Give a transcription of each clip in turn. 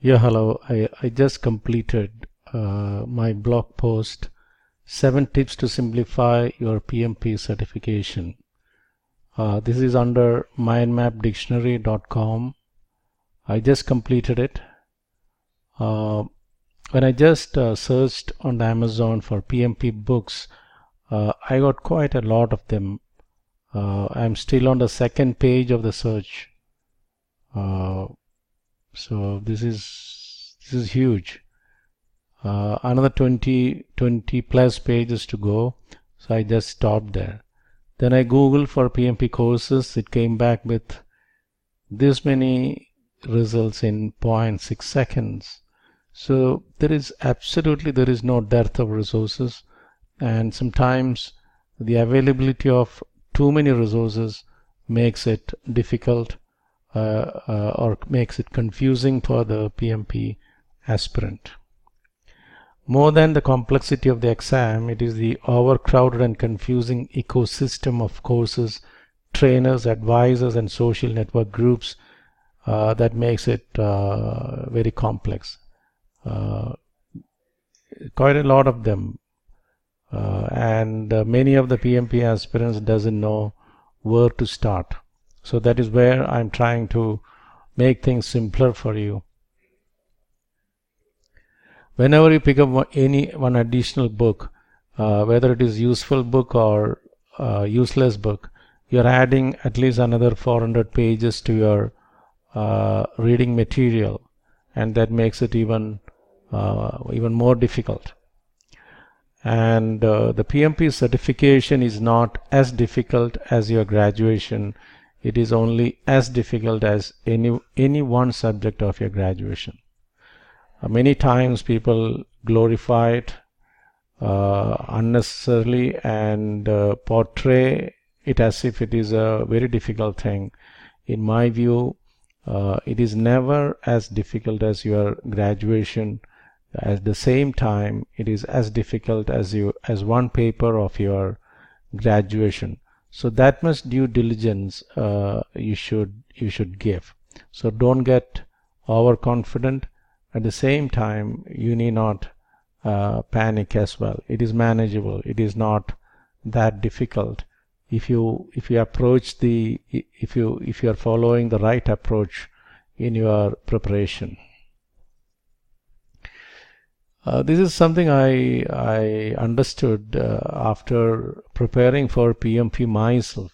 Yeah, hello. I just completed my blog post 7 tips to simplify your PMP certification. This is under MindMapDictionary.com. I just completed it. When I just searched on the Amazon for PMP books, I got quite a lot of them. I'm still on the second page of the search. So this is huge. Another 20 plus pages to go, so I just stopped there. Then I googled for PMP courses. It came back with this many results in 0.6 seconds. So there is no dearth of resources, and sometimes the availability of too many resources makes it difficult or makes it confusing for the PMP aspirant. More than the complexity of the exam, it is the overcrowded and confusing ecosystem of courses, trainers, advisors, and social network groups that makes it very complex. Quite a lot of them, and many of the PMP aspirants doesn't know where to start. So that is where I'm trying to make things simpler for you. Whenever you pick up one additional book, whether it is useful book or useless book, you're adding at least another 400 pages to your reading material, and that makes it even more difficult. And the PMP certification is not as difficult as your graduation. It is only as difficult as any one subject of your graduation. Many times people glorify it unnecessarily and portray it as if it is a very difficult thing. In my view, it is never as difficult as your graduation. At the same time, it is as difficult as one paper of your graduation. So that much due diligence you should give. So don't get overconfident. At the same time, you need not panic as well. It is manageable. It is not that difficult if you approach if you are following the right approach in your preparation. This is something I understood after preparing for PMP myself,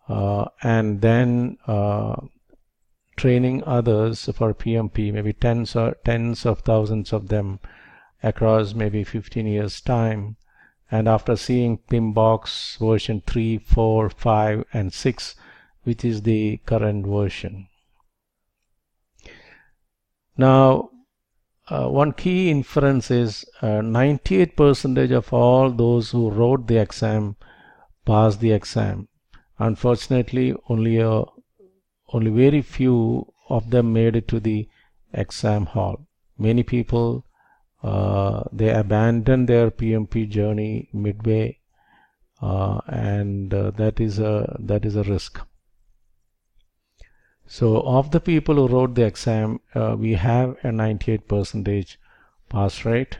and then training others for PMP, maybe tens of thousands of them across maybe 15 years time. And after seeing PMBOK version 3, 4, 5 and 6, which is the current version. Now one key inference is 98% of all those who wrote the exam passed the exam. Unfortunately, only very few of them made it to the exam hall. Many people they abandon their PMP journey midway, and that is a risk. So of the people who wrote the exam, we have a 98% pass rate.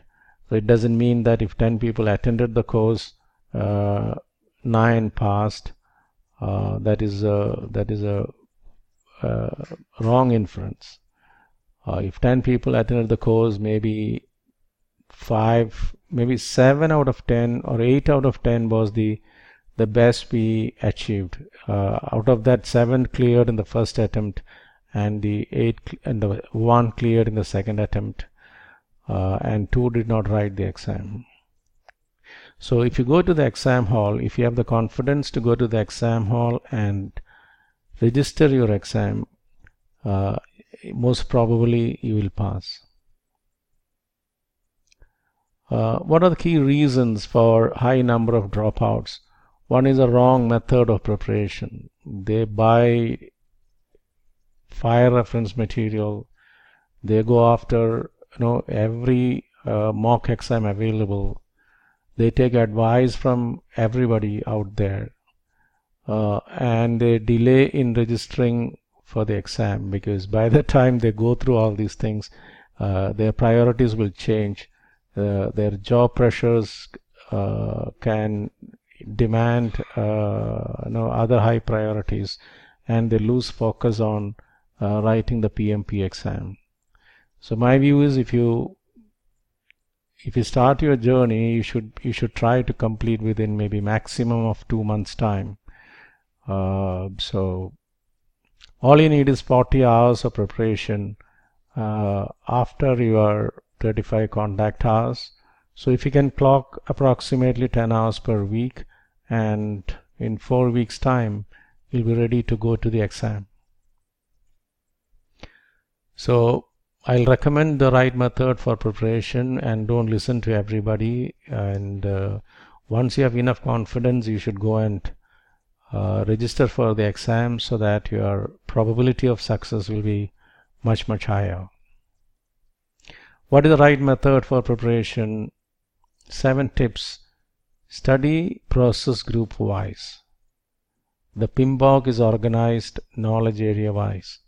So it doesn't mean that if 10 people attended the course, 9 passed. That is a wrong inference. If 10 people attended the course, maybe 7 out of 10 or 8 out of 10 was the best we achieved. Out of that, 7 cleared in the first attempt, and the 1 cleared in the second attempt, and 2 did not write the exam. So if you go to the exam hall, if you have the confidence to go to the exam hall and register your exam, most probably you will pass. What are the key reasons for high number of dropouts? One is a wrong method of preparation. They buy fire reference material. They go after every mock exam available. They take advice from everybody out there, and they delay in registering for the exam, because by the time they go through all these things, their priorities will change. Their job pressures can demand other high priorities, and they lose focus on writing the PMP exam. So my view is, if you start your journey, you should try to complete within maybe maximum of 2 months time. So all you need is 40 hours of preparation after your 35 contact hours. So if you can clock approximately 10 hours per week, and in 4 weeks time you'll be ready to go to the exam. So I'll recommend the right method for preparation, and don't listen to everybody. And once you have enough confidence, you should go and register for the exam, so that your probability of success will be much higher. What is the right method for preparation? 7 tips. Study process group wise. The PMBOK is organized knowledge area wise.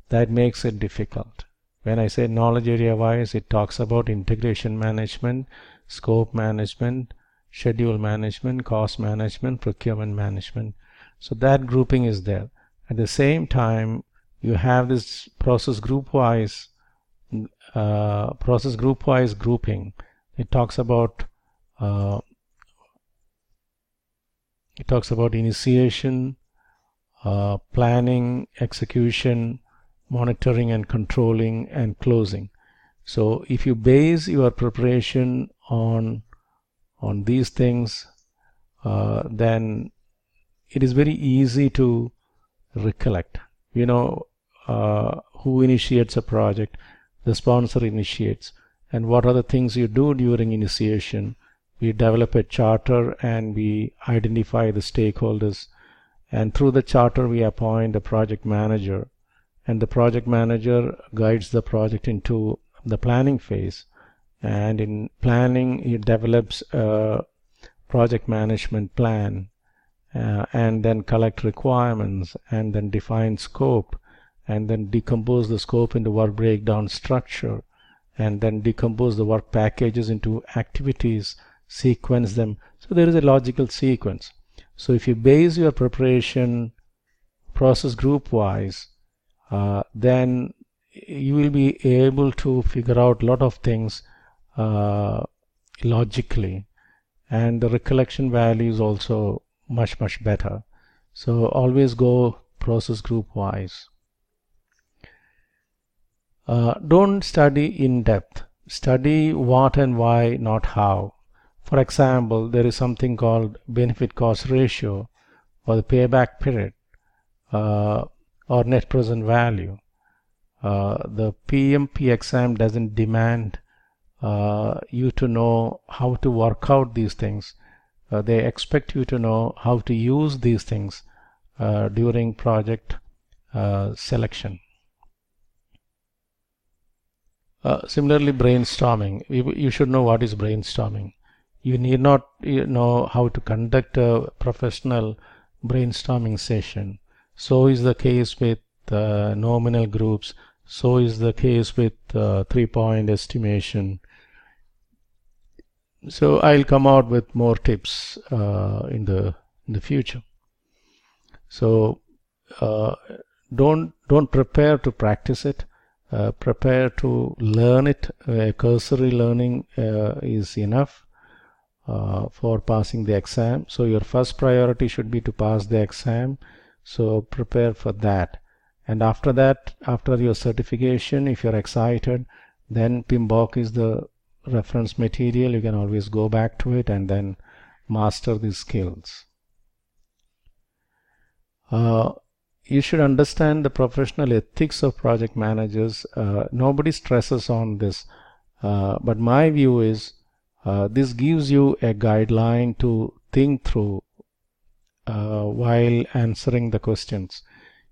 That makes it difficult. When I say knowledge area wise, it talks about integration management, scope management, schedule management, cost management, procurement management. So that grouping is there. At the same time, you have this process group wise grouping. It talks about initiation, planning, execution, monitoring and controlling, and closing. So if you base your preparation on these things, then it is very easy to recollect. Who initiates a project? The sponsor initiates. And what are the things you do during initiation? We develop a charter and we identify the stakeholders, and through the charter we appoint a project manager, and the project manager guides the project into the planning phase, and in planning he develops a project management plan, and then collect requirements, and then define scope, and then decompose the scope into work breakdown structure, and then decompose the work packages into activities, sequence them. So there is a logical sequence. So if you base your preparation process group wise, then you will be able to figure out a lot of things logically, and the recollection value is also much better. So always go process group wise. Don't study in depth. Study what and why, not how. For example, there is something called benefit cost ratio, or the payback period, or net present value. The PMP exam doesn't demand you to know how to work out these things. They expect you to know how to use these things during project selection. Similarly, brainstorming. You should know what is brainstorming. You need not know how to conduct a professional brainstorming session. So is the case with nominal groups. So is the case with 3-point estimation. So I'll come out with more tips in the future. So don't prepare to practice it. Prepare to learn it. Cursory learning is enough for passing the exam. So your first priority should be to pass the exam. So prepare for that. And after that, after your certification, if you're excited, then PMBOK is the reference material. You can always go back to it and then master these skills. You should understand the professional ethics of project managers. Nobody stresses on this, but my view is this gives you a guideline to think through while answering the questions.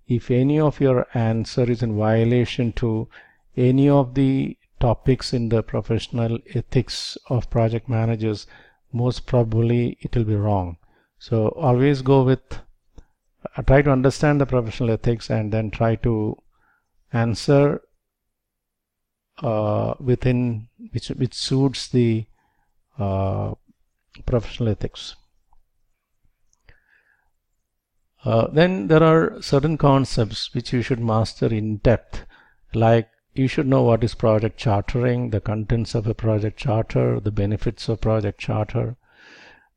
If any of your answer is in violation to any of the topics in the professional ethics of project managers, most probably it will be wrong. So always go with try to understand the professional ethics and then try to answer within which suits the professional ethics. Then there are certain concepts which you should master in depth, like you should know what is project chartering, the contents of a project charter, the benefits of project charter.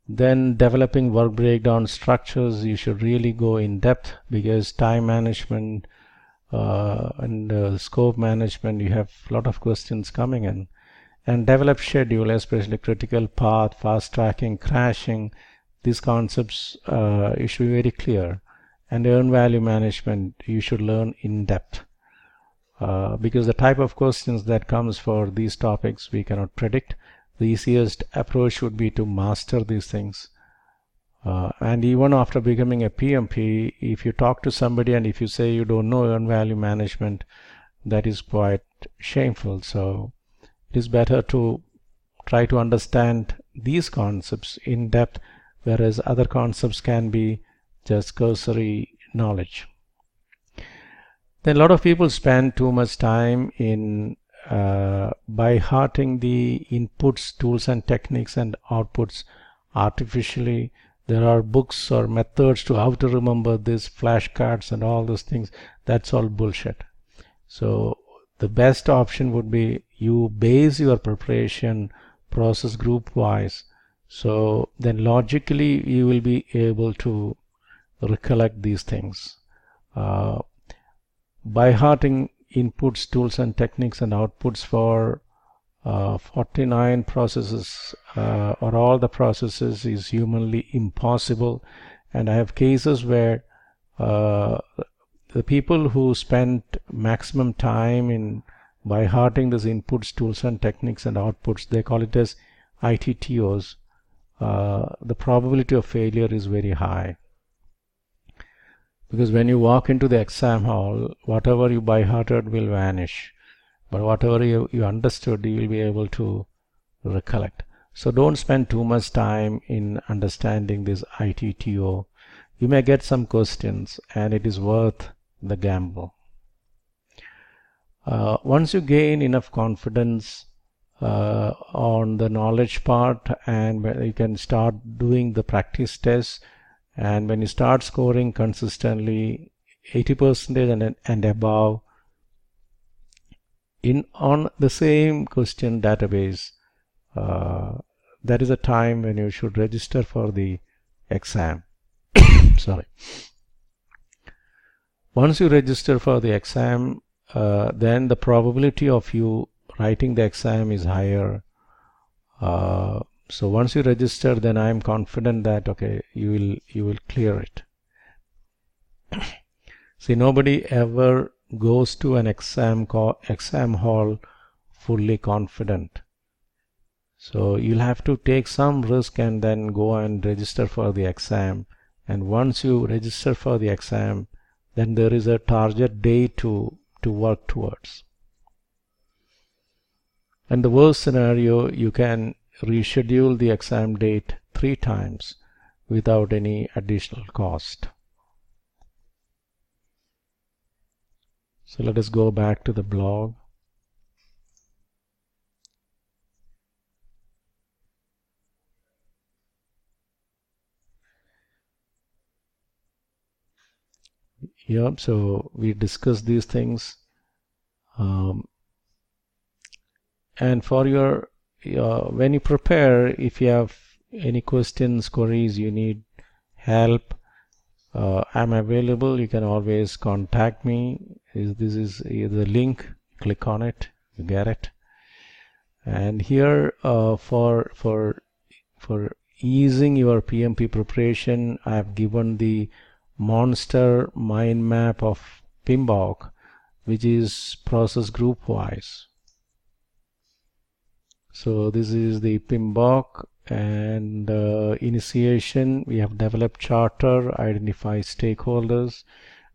Then developing work breakdown structures, you should really go in depth, because time management and scope management, you have a lot of questions coming in. And develop schedule, especially critical path, fast tracking, crashing. These concepts you should be very clear. And earned value management, you should learn in depth, because the type of questions that comes for these topics we cannot predict. The easiest approach would be to master these things. And even after becoming a PMP, if you talk to somebody and if you say you don't know earned value management, that is quite shameful. So it is better to try to understand these concepts in depth, whereas other concepts can be just cursory knowledge. Then a lot of people spend too much time in by hearting the inputs, tools and techniques and outputs artificially. There are books or methods to how to remember this, flashcards and all those things. That's all bullshit. So the best option would be you base your preparation process group wise. So then logically you will be able to recollect these things. By hearting inputs, tools and techniques and outputs for 49 processes or all the processes is humanly impossible. And I have cases where the people who spent maximum time in by hearting these inputs, tools and techniques and outputs, they call it as ITTOs. The probability of failure is very high, because when you walk into the exam hall, whatever you by hearted will vanish, but whatever you understood, you will be able to recollect. So don't spend too much time in understanding this ITTO. You may get some questions and it is worth the gamble. Once you gain enough confidence on the knowledge part, and you can start doing the practice tests, and when you start scoring consistently 80% and above on the same question database, that is a time when you should register for the exam. Sorry. Once you register for the exam, then the probability of you writing the exam is higher. So once you register, then I am confident that okay, you will clear it. See, nobody ever goes to an exam hall fully confident. So you'll have to take some risk and then go and register for the exam. And once you register for the exam, then there is a target date to work towards. And the worst scenario, you can reschedule the exam date 3 times without any additional cost. So let us go back to the blog. Yep, so we discussed these things. And for your when you prepare, if you have any questions, queries, you need help, I'm available. You can always contact me. This is the link. Click on it, you get it. And here for easing your PMP preparation, I have given the monster mind map of PMBOK, which is process group wise. So this is the PMBOK, and initiation, we have developed charter, identify stakeholders.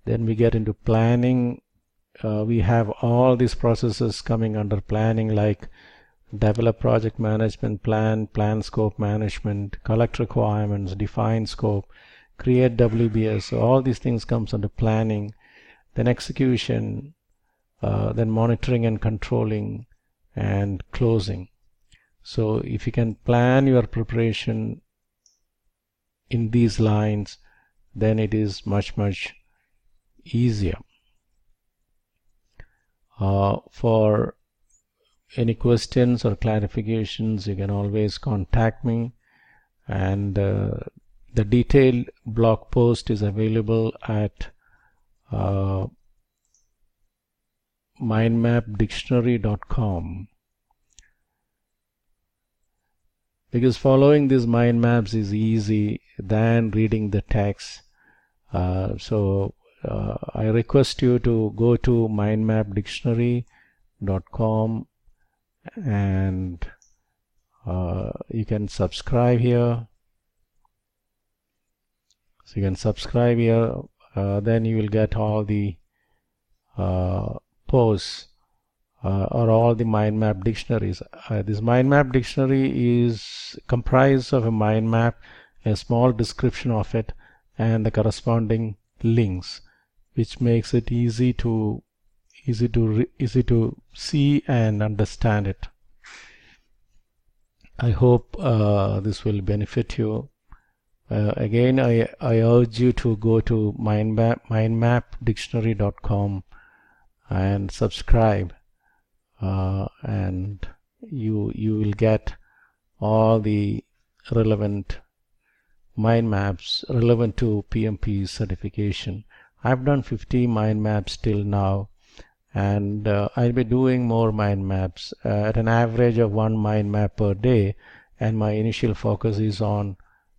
Then we get into planning. We have all these processes coming under planning, like develop project management plan, plan scope management, collect requirements, define scope, create WBS. So all these things comes under planning, then execution, then monitoring and controlling, and closing. So if you can plan your preparation in these lines, then it is much easier. For any questions or clarifications, you can always contact me, and the detailed blog post is available at MindMapDictionary.com, because following these mind maps is easy than reading the text. So I request you to go to MindMapDictionary.com, and you can subscribe here. So you can subscribe here, then you will get all the posts or all the mind map dictionaries. This mind map dictionary is comprised of a mind map, a small description of it, and the corresponding links, which makes it easy to see and understand it. I hope this will benefit you. Again, I urge you to go to MindMapDictionary.com and subscribe, and you will get all the relevant mind maps relevant to PMP certification. I've done 50 mind maps till now, and I'll be doing more mind maps at an average of 1 mind map per day, and my initial focus is on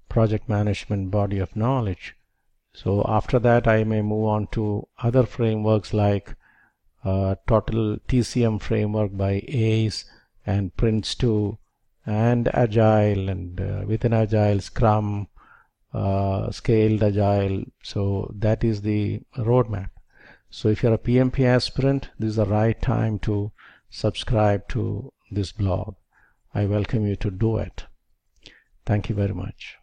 project management body of knowledge. So after that I may move on to other frameworks like total TCM framework by ACE and Prince2 and Agile, and within Agile Scrum, scaled Agile. So that is the roadmap. So if you're a PMP aspirant, this is the right time to subscribe to this blog. I welcome you to do it. Thank you very much.